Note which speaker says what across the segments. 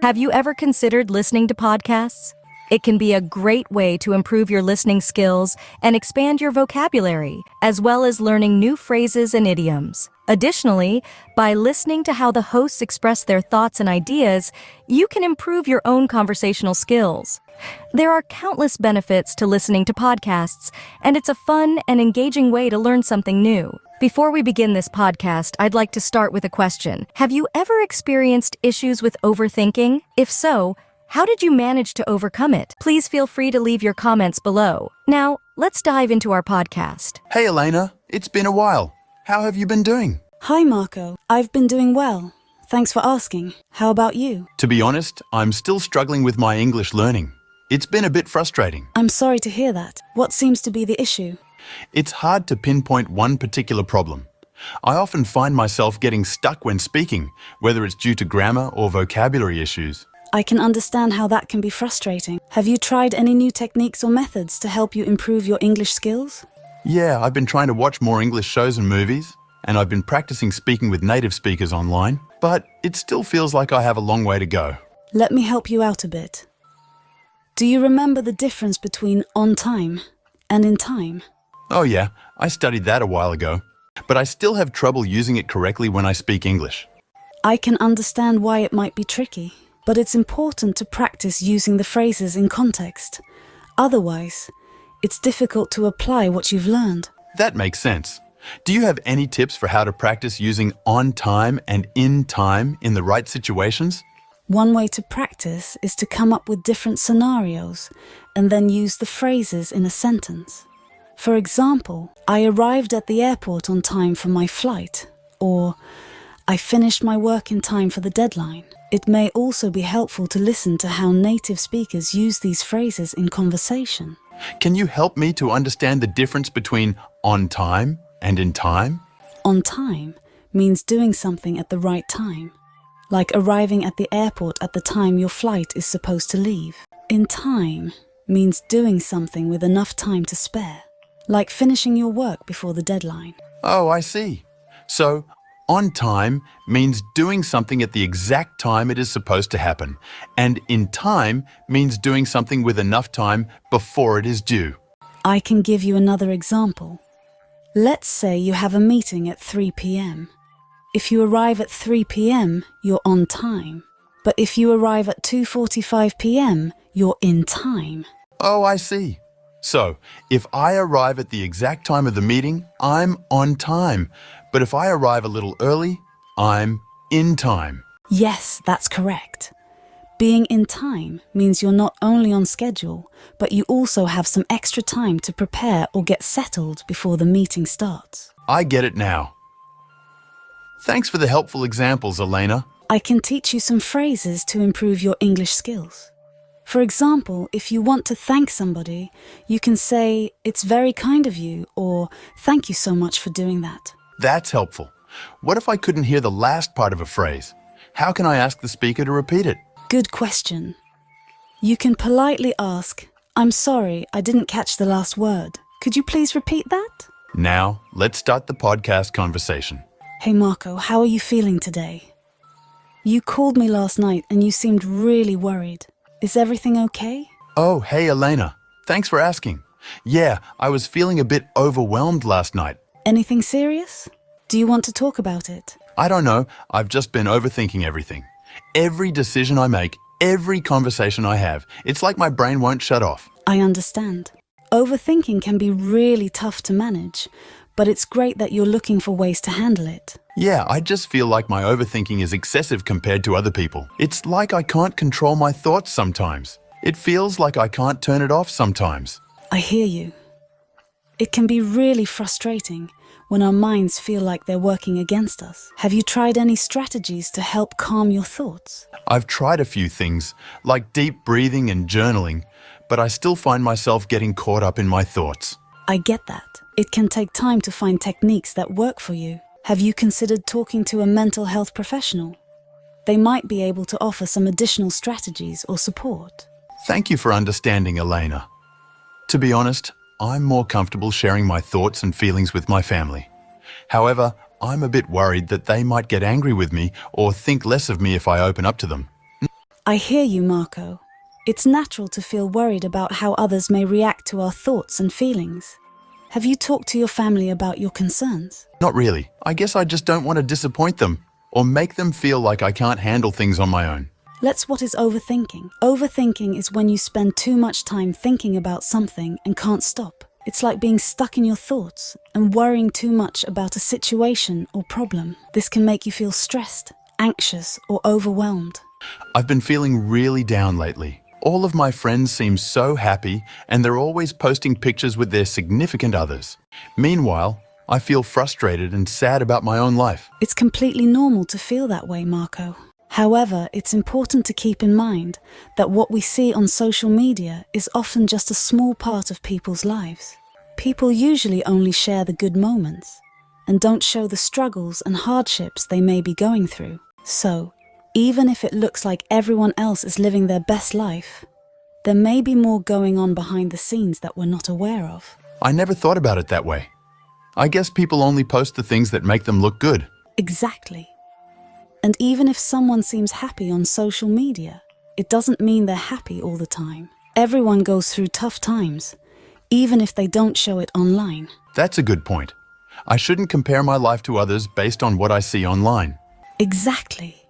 Speaker 1: Have you ever considered listening to podcasts? It can be a great way to improve your listening skills and expand your vocabulary, as well as learning new phrases and idioms. Additionally, by listening to how the hosts express their thoughts and ideas, you can improve your own conversational skills. There are countless benefits to listening to podcasts, and it's a fun and engaging way to learn something new. Before we begin this podcast, I'd like to start with a question. Have you ever experienced issues with overthinking? If so, how did you manage to overcome it? Please feel free to leave your comments below. Now, let's dive into our podcast.
Speaker 2: Hey Elena, it's been a while. How have you been doing?
Speaker 3: Hi Marco, I've been doing well. Thanks for asking. How about you?
Speaker 2: To be honest, I'm still struggling with my English learning. It's been a bit frustrating.
Speaker 3: I'm sorry to hear that. What seems to be the issue?
Speaker 2: It's hard to pinpoint one particular problem. I often find myself getting stuck when speaking, whether it's due to grammar or vocabulary issues.
Speaker 3: I can understand how that can be frustrating. Have you tried any new techniques or methods to help you improve your English skills?
Speaker 2: Yeah, I've been trying to watch more English shows and movies, and I've been practicing speaking with native speakers online, but it still feels like I have a long way to go.
Speaker 3: Let me help you out a bit. Do you remember the difference between on time and in time?
Speaker 2: Oh yeah, I studied that a while ago, but I still have trouble using it correctly when I speak English.
Speaker 3: I can understand why it might be tricky, but it's important to practice using the phrases in context. Otherwise, it's difficult to apply what you've learned.
Speaker 2: That makes sense. Do you have any tips for how to practice using on time and in time in the right situations?
Speaker 3: One way to practice is to come up with different scenarios and then use the phrases in a sentence. For example, I arrived at the airport on time for my flight, or I finished my work in time for the deadline. It may also be helpful to listen to how native speakers use these phrases in conversation.
Speaker 2: Can you help me to understand the difference between on time and in time?
Speaker 3: On time means doing something at the right time, like arriving at the airport at the time your flight is supposed to leave. In time means doing something with enough time to spare, like finishing your work before the deadline.
Speaker 2: Oh, I see. So, on time means doing something at the exact time it is supposed to happen, and in time means doing something with enough time before it is due.
Speaker 3: I can give you another example. Let's say you have a meeting at 3 p.m. If you arrive at 3 p.m., you're on time. But if you arrive at 2:45 p.m., you're in time.
Speaker 2: Oh, I see. So, if I arrive at the exact time of the meeting, I'm on time. But if I arrive a little early, I'm in time.
Speaker 3: Yes, that's correct. Being in time means you're not only on schedule, but you also have some extra time to prepare or get settled before the meeting starts.
Speaker 2: I get it now. Thanks for the helpful examples, Elena.
Speaker 3: I can teach you some phrases to improve your English skills. For example, if you want to thank somebody, you can say, "It's very kind of you," or "Thank you so much for doing that."
Speaker 2: That's helpful. What if I couldn't hear the last part of a phrase? How can I ask the speaker to repeat it?
Speaker 3: Good question. You can politely ask, "I'm sorry, I didn't catch the last word. Could you please repeat that?"
Speaker 2: Now, let's start the podcast conversation.
Speaker 3: Hey Marco, how are you feeling today? You called me last night and you seemed really worried. Is everything okay?
Speaker 2: Oh, hey Elena. Thanks for asking. Yeah, I was feeling a bit overwhelmed last night.
Speaker 3: Anything serious? Do you want to talk about it?
Speaker 2: I don't know. I've just been overthinking everything. Every decision I make, every conversation I have, it's like my brain won't shut off.
Speaker 3: I understand. Overthinking can be really tough to manage, but it's great that you're looking for ways to handle it.
Speaker 2: Yeah, I just feel like my overthinking is excessive compared to other people. It's like I can't control my thoughts sometimes. It feels like I can't turn it off sometimes.
Speaker 3: I hear you. It can be really frustrating when our minds feel like they're working against us. Have you tried any strategies to help calm your thoughts?
Speaker 2: I've tried a few things, like deep breathing and journaling, but I still find myself getting caught up in my thoughts.
Speaker 3: I get that. It can take time to find techniques that work for you. Have you considered talking to a mental health professional? They might be able to offer some additional strategies or support.
Speaker 2: Thank you for understanding, Elena. To be honest, I'm more comfortable sharing my thoughts and feelings with my family. However, I'm a bit worried that they might get angry with me or think less of me if I open up to them.
Speaker 3: I hear you, Marco. It's natural to feel worried about how others may react to our thoughts and feelings. Have you talked to your family about your concerns?
Speaker 2: Not really. I guess I just don't want to disappoint them or make them feel like I can't handle things on my own.
Speaker 3: What is overthinking? Overthinking is when you spend too much time thinking about something and can't stop. It's like being stuck in your thoughts and worrying too much about a situation or problem. This can make you feel stressed, anxious, or overwhelmed.
Speaker 2: I've been feeling really down lately. All of my friends seem so happy and they're always posting pictures with their significant others. Meanwhile, I feel frustrated and sad about my own life.
Speaker 3: It's completely normal to feel that way, Marco. However, it's important to keep in mind that what we see on social media is often just a small part of people's lives. People usually only share the good moments and don't show the struggles and hardships they may be going through. So, even if it looks like everyone else is living their best life, there may be more going on behind the scenes that we're not aware of.
Speaker 2: I never thought about it that way. I guess people only post the things that make them look good.
Speaker 3: Exactly. And even if someone seems happy on social media, it doesn't mean they're happy all the time. Everyone goes through tough times, even if they don't show it online.
Speaker 2: That's a good point. I shouldn't compare my life to others based on what I see online.
Speaker 3: Exactly.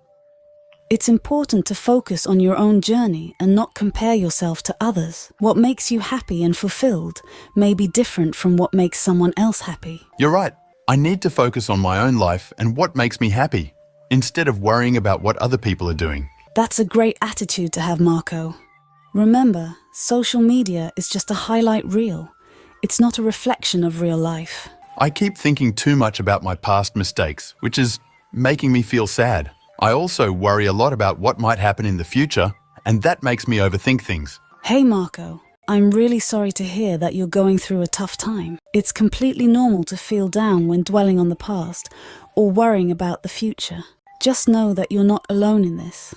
Speaker 3: It's important to focus on your own journey and not compare yourself to others. What makes you happy and fulfilled may be different from what makes someone else happy.
Speaker 2: You're right. I need to focus on my own life and what makes me happy, instead of worrying about what other people are doing.
Speaker 3: That's a great attitude to have, Marco. Remember, social media is just a highlight reel. It's not a reflection of real life.
Speaker 2: I keep thinking too much about my past mistakes, which is making me feel sad. I also worry a lot about what might happen in the future, and that makes me overthink things.
Speaker 3: Hey, Marco. I'm really sorry to hear that you're going through a tough time. It's completely normal to feel down when dwelling on the past or worrying about the future. Just know that you're not alone in this,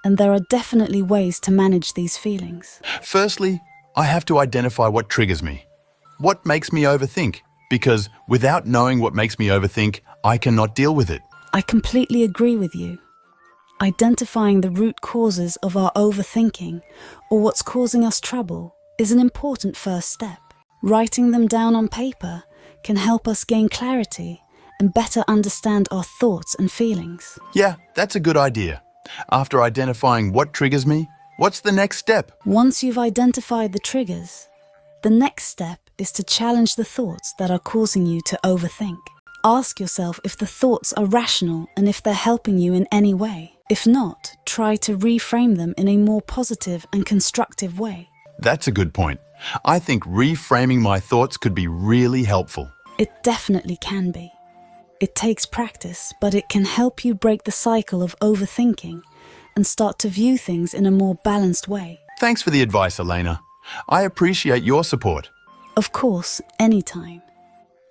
Speaker 3: and there are definitely ways to manage these feelings.
Speaker 2: Firstly, I have to identify what triggers me. What makes me overthink? Because without knowing what makes me overthink, I cannot deal with it.
Speaker 3: I completely agree with you. Identifying the root causes of our overthinking or what's causing us trouble is an important first step. Writing them down on paper can help us gain clarity and better understand our thoughts and feelings.
Speaker 2: Yeah, that's a good idea. After identifying what triggers me, what's the next step?
Speaker 3: Once you've identified the triggers, the next step is to challenge the thoughts that are causing you to overthink. Ask yourself if the thoughts are rational and if they're helping you in any way. If not, try to reframe them in a more positive and constructive way.
Speaker 2: That's a good point. I think reframing my thoughts could be really helpful.
Speaker 3: It definitely can be. It takes practice, but it can help you break the cycle of overthinking and start to view things in a more balanced way.
Speaker 2: Thanks for the advice, Elena. I appreciate your support.
Speaker 3: Of course, anytime.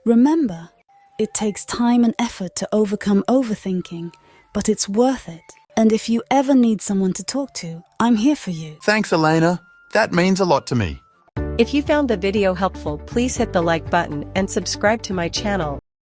Speaker 3: Remember, it takes time and effort to overcome overthinking, but it's worth it. And if you ever need someone to talk to, I'm here for you.
Speaker 2: Thanks, Elena. That means a lot to me.
Speaker 4: If you found the video helpful, please hit the like button and subscribe to my channel.